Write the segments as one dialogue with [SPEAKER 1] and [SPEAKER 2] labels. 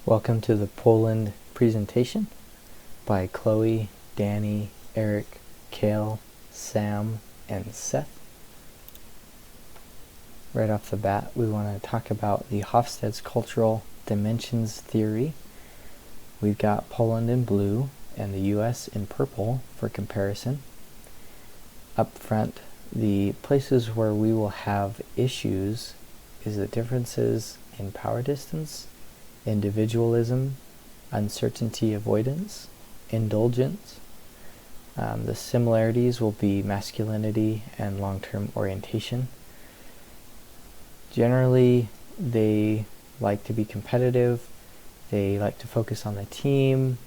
[SPEAKER 1] Welcome to the Poland presentation by Chloe, Danny, Eric, Kale, Sam, and Seth. Right off the bat, we want to talk about the Hofstede's cultural dimensions theory. We've got Poland in blue and the US in purple for comparison. Up front, the places where we will have issues is the differences in power distance, individualism, uncertainty avoidance, indulgence. The similarities will be masculinity and long-term orientation. Generally, they like to be competitive, they like to focus on the team,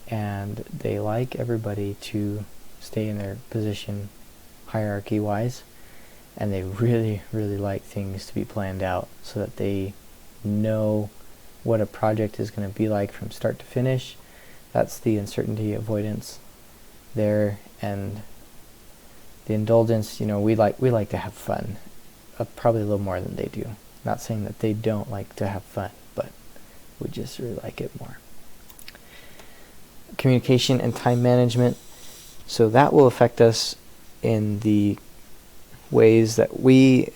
[SPEAKER 1] and they like everybody to stay in their position hierarchy-wise, and they really like things to be planned out so that they know what a project is going to be like from start to finish. That's the uncertainty avoidance there. And the indulgence, we like to have fun, probably a little more than they do. Not saying that they don't like to have fun, but we just really like it more. Communication and time management. So that will affect us in the ways that we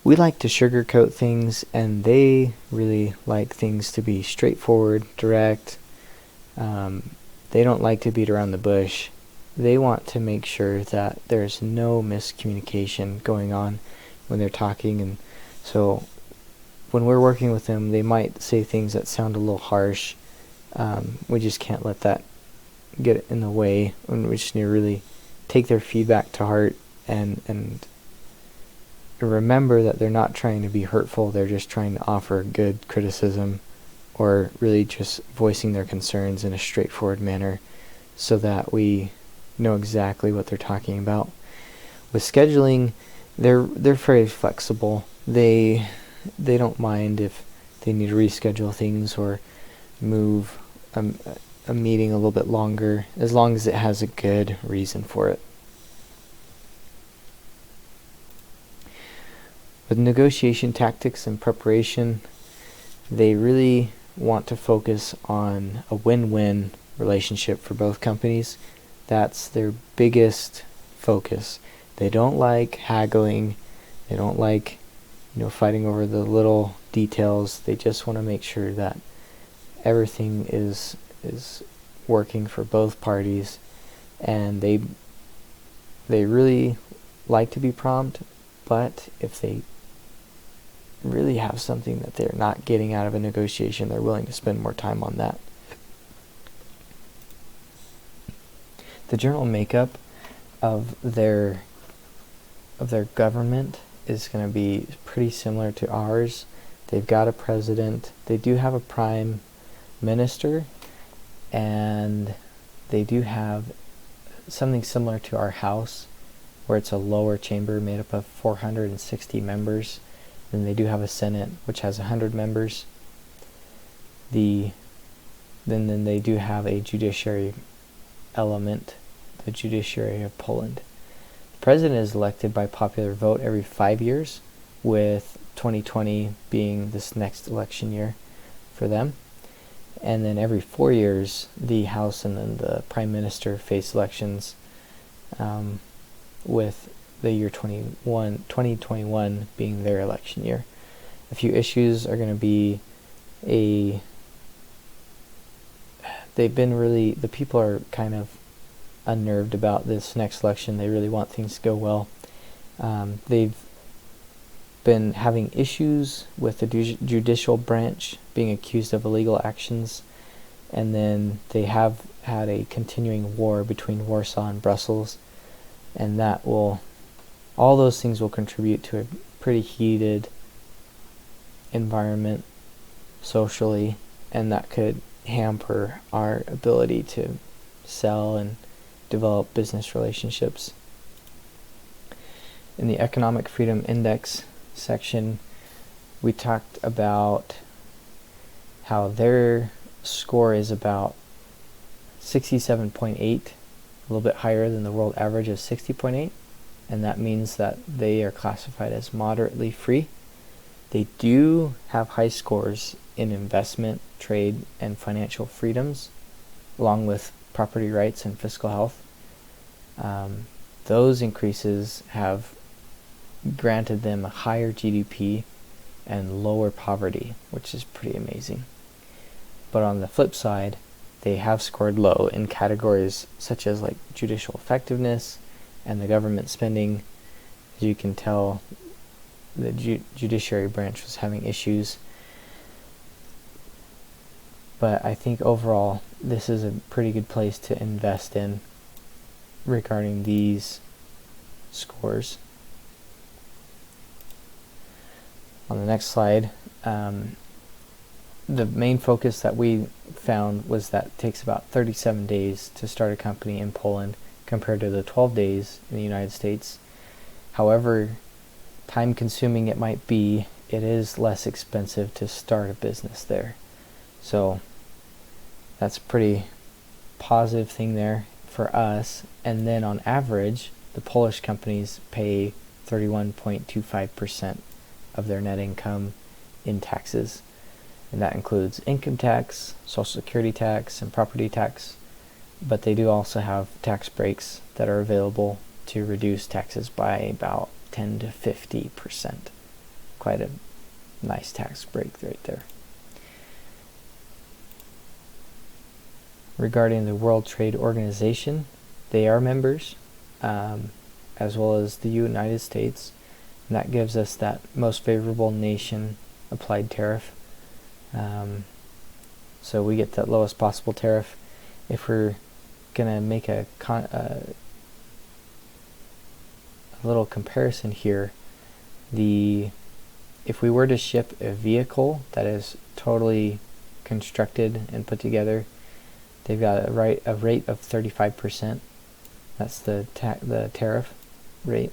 [SPEAKER 1] like to sugarcoat things, and they really like things to be straightforward, direct. They don't like to beat around the bush. They want to make sure that there's no miscommunication going on when they're talking, and so when we're working with them, they might say things that sound a little harsh. We just can't let that get in the way, and we just need to really take their feedback to heart and remember that they're not trying to be hurtful. They're just trying to offer good criticism, or really just voicing their concerns in a straightforward manner so that we know exactly what they're talking about. With scheduling, they're very flexible. They don't mind if they need to reschedule things or move a meeting a little bit longer, as long as it has a good reason for it. With negotiation tactics and preparation, they really want to focus on a win-win relationship for both companies. That's their biggest focus. They don't like haggling. They don't like, fighting over the little details. They just want to make sure that everything is working for both parties, and they really like to be prompt, but if they really have something that they're not getting out of a negotiation, they're willing to spend more time on that. The general makeup of their government is going to be pretty similar to ours. They've got a president, they do have a prime minister, and they do have something similar to our House, where it's a lower chamber made up of 460 members. Then they do have a Senate, which has 100 members. Then they do have a judiciary element, the judiciary of Poland. The president is elected by popular vote every 5 years, with 2020 being this next election year for them. And then every 4 years, the House and then the Prime Minister face elections, with the year 2021 being their election year. A few issues are going to be the people are kind of unnerved about this next election. They really want things to go well. They've been having issues with the judicial branch being accused of illegal actions, and then they have had a continuing war between Warsaw and Brussels, and all those things will contribute to a pretty heated environment socially, and that could hamper our ability to sell and develop business relationships. In the Economic Freedom Index section, we talked about how their score is about 67.8, a little bit higher than the world average of 60.8, and that means that they are classified as moderately free. They do have high scores in investment, trade, and financial freedoms, along with property rights and fiscal health. Those increases have granted them a higher GDP and lower poverty, which is pretty amazing. But on the flip side, they have scored low in categories such as like judicial effectiveness and the government spending. As you can tell, the judiciary branch was having issues. But I think overall, this is a pretty good place to invest in regarding these scores. On the next slide, the main focus that we found was that it takes about 37 days to start a company in Poland compared to the 12 days in the United States. However time consuming it might be, it is less expensive to start a business there. So that's a pretty positive thing there for us. And then on average, the Polish companies pay 31.25% of their net income in taxes. And that includes income tax, social security tax, and property tax. But they do also have tax breaks that are available to reduce taxes by about 10 to 50%. Quite a nice tax break right there. Regarding the World Trade Organization, they are members, as well as the United States. And that gives us that most favorable nation applied tariff. So we get that lowest possible tariff. If we're going to make a little comparison here, if we were to ship a vehicle that is totally constructed and put together, they've got a rate of 35%. That's the tariff rate.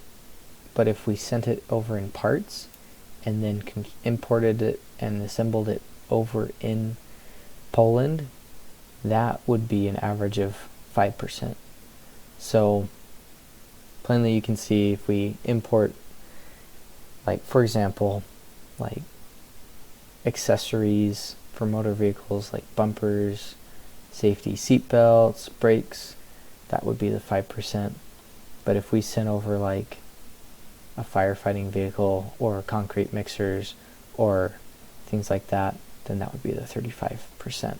[SPEAKER 1] But if we sent it over in parts and then imported it and assembled it over in Poland, that would be an average of 5%. So plainly you can see if we import, like for example, like accessories for motor vehicles like bumpers, safety seat belts, brakes, that would be the 5%. But if we sent over like a firefighting vehicle or concrete mixers or things like that, then that would be the 35%.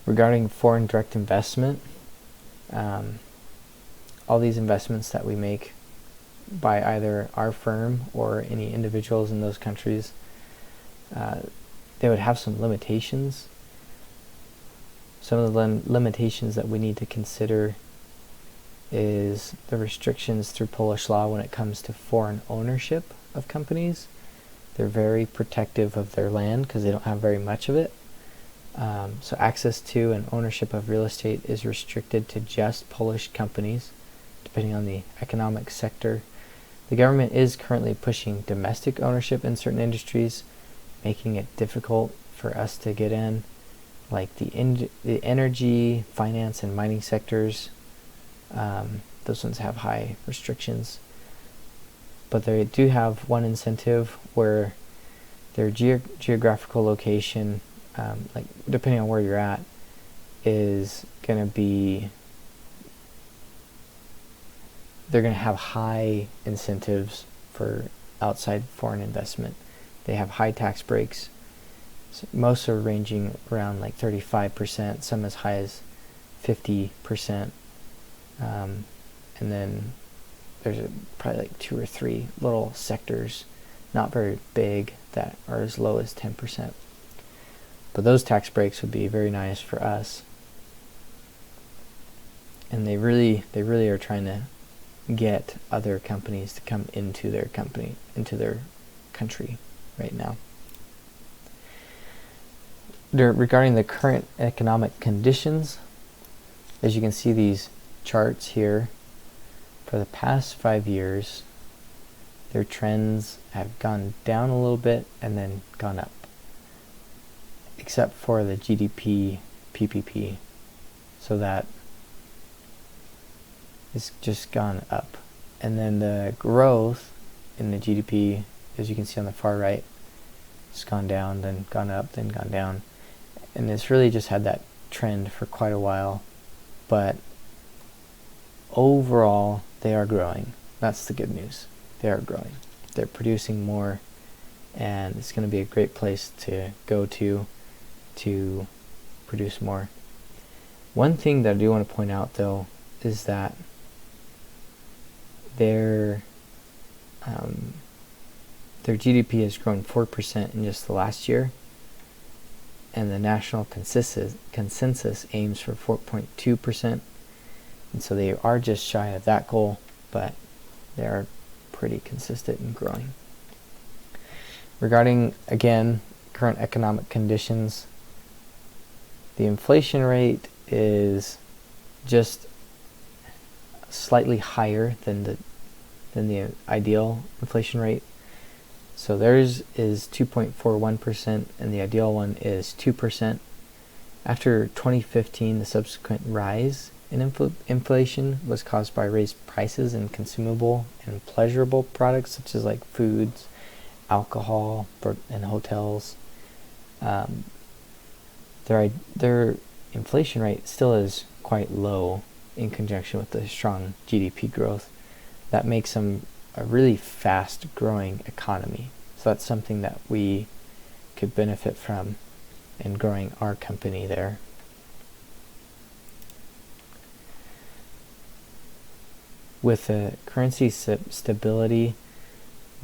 [SPEAKER 1] Regarding foreign direct investment, all these investments that we make by either our firm or any individuals in those countries, they would have some limitations. Some of the limitations that we need to consider is the restrictions through Polish law when it comes to foreign ownership of companies. They're very protective of their land because they don't have very much of it. So access to and ownership of real estate is restricted to just Polish companies, depending on the economic sector. The government is currently pushing domestic ownership in certain industries, making it difficult for us to get in, like the energy, finance, and mining sectors. Those ones have high restrictions. But they do have one incentive where their geographical location, like depending on where you're at, is going to be, they're going to have high incentives for outside foreign investment. They have high tax breaks. So most are ranging around like 35%, some as high as 50%. And then there's probably like 2 or 3 little sectors, not very big, that are as low as 10%. But those tax breaks would be very nice for us. And they really are trying to get other companies to come into their country right now. Regarding the current economic conditions, as you can see these charts here, for the past 5 years, their trends have gone down a little bit and then gone up, except for the GDP PPP. So that it's just gone up. And then the growth in the GDP, as you can see on the far right, it's gone down, then gone up, then gone down. And it's really just had that trend for quite a while. But overall, they are growing. That's the good news. They are growing. They're producing more, and it's going to be a great place to go to produce more. One thing that I do want to point out, though, is that their GDP has grown 4% in just the last year, and the national consensus aims for 4.2%, and so they are just shy of that goal, but they are pretty consistent in growing. Regarding, again, current economic conditions, the inflation rate is just slightly higher than the ideal inflation rate. So theirs is 2.41% and the ideal one is 2%. After 2015, the subsequent rise in inflation was caused by raised prices in consumable and pleasurable products such as like foods, alcohol, and hotels. Their inflation rate still is quite low in conjunction with the strong GDP growth. That makes them a really fast growing economy. So that's something that we could benefit from in growing our company there. With the currency stability,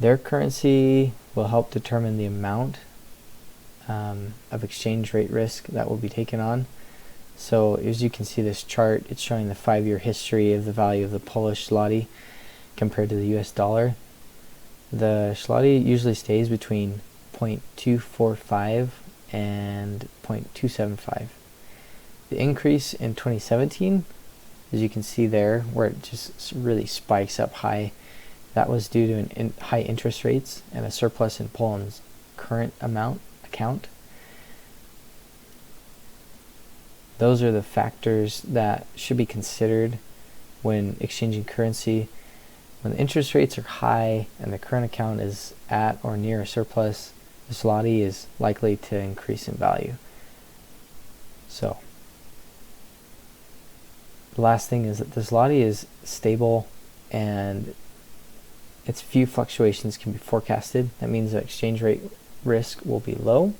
[SPEAKER 1] their currency will help determine the amount of exchange rate risk that will be taken on. So as you can see this chart, it's showing the 5-year history of the value of the Polish zloty compared to the US dollar. The zloty usually stays between 0.245 and 0.275. The increase in 2017, as you can see there, where it just really spikes up high, that was due to high interest rates and a surplus in Poland's current account. Those are the factors that should be considered when exchanging currency. When the interest rates are high and the current account is at or near a surplus, the zloty is likely to increase in value. So, the last thing is that the zloty is stable and its few fluctuations can be forecasted. That means that exchange rate risk will be low.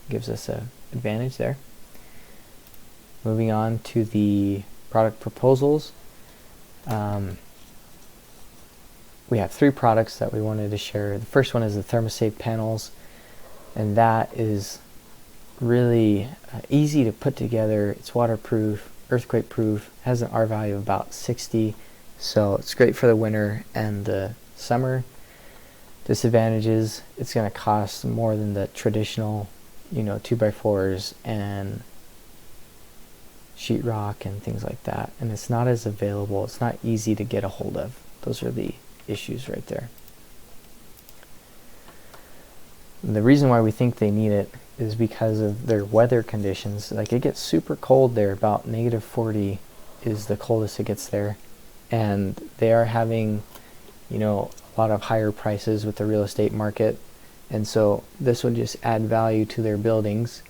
[SPEAKER 1] Gives us an advantage there. Moving on to the product proposals. We have 3 products that we wanted to share. The first one is the ThermoSafe panels, and that is really easy to put together. It's waterproof, earthquake proof, has an R value of about 60, so it's great for the winter and the summer. Disadvantages, it's going to cost more than the traditional 2x4s and sheetrock and things like that, and it's not as available. It's not easy to get a hold of. Those are the issues right there. And the reason why we think they need it is because of their weather conditions. Like, it gets super cold there, about -40 is the coldest it gets there, and they are having a lot of higher prices with the real estate market, and so this would just add value to their buildings.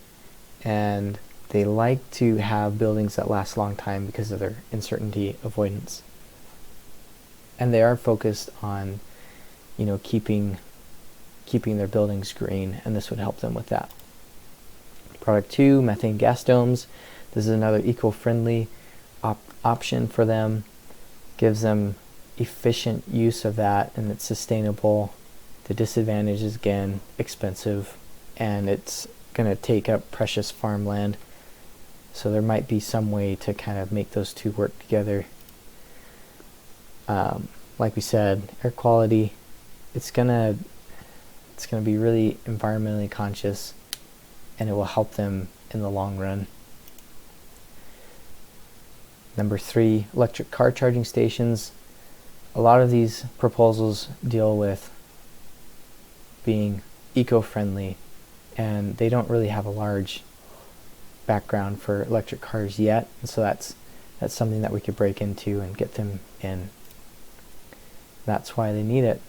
[SPEAKER 1] And they like to have buildings that last a long time because of their uncertainty avoidance. And they are focused on, keeping their buildings green, and this would help them with that. Product 2, methane gas domes. This is another eco-friendly option for them. Gives them efficient use of that, and it's sustainable. The disadvantage is, again, expensive, and it's going to take up precious farmland. So there might be some way to kind of make those two work together. Like we said, air quality, it's gonna be really environmentally conscious, and it will help them in the long run. Number 3, electric car charging stations. A lot of these proposals deal with being eco-friendly, and they don't really have a large background for electric cars yet, and so that's something that we could break into and get them in. That's why they need it.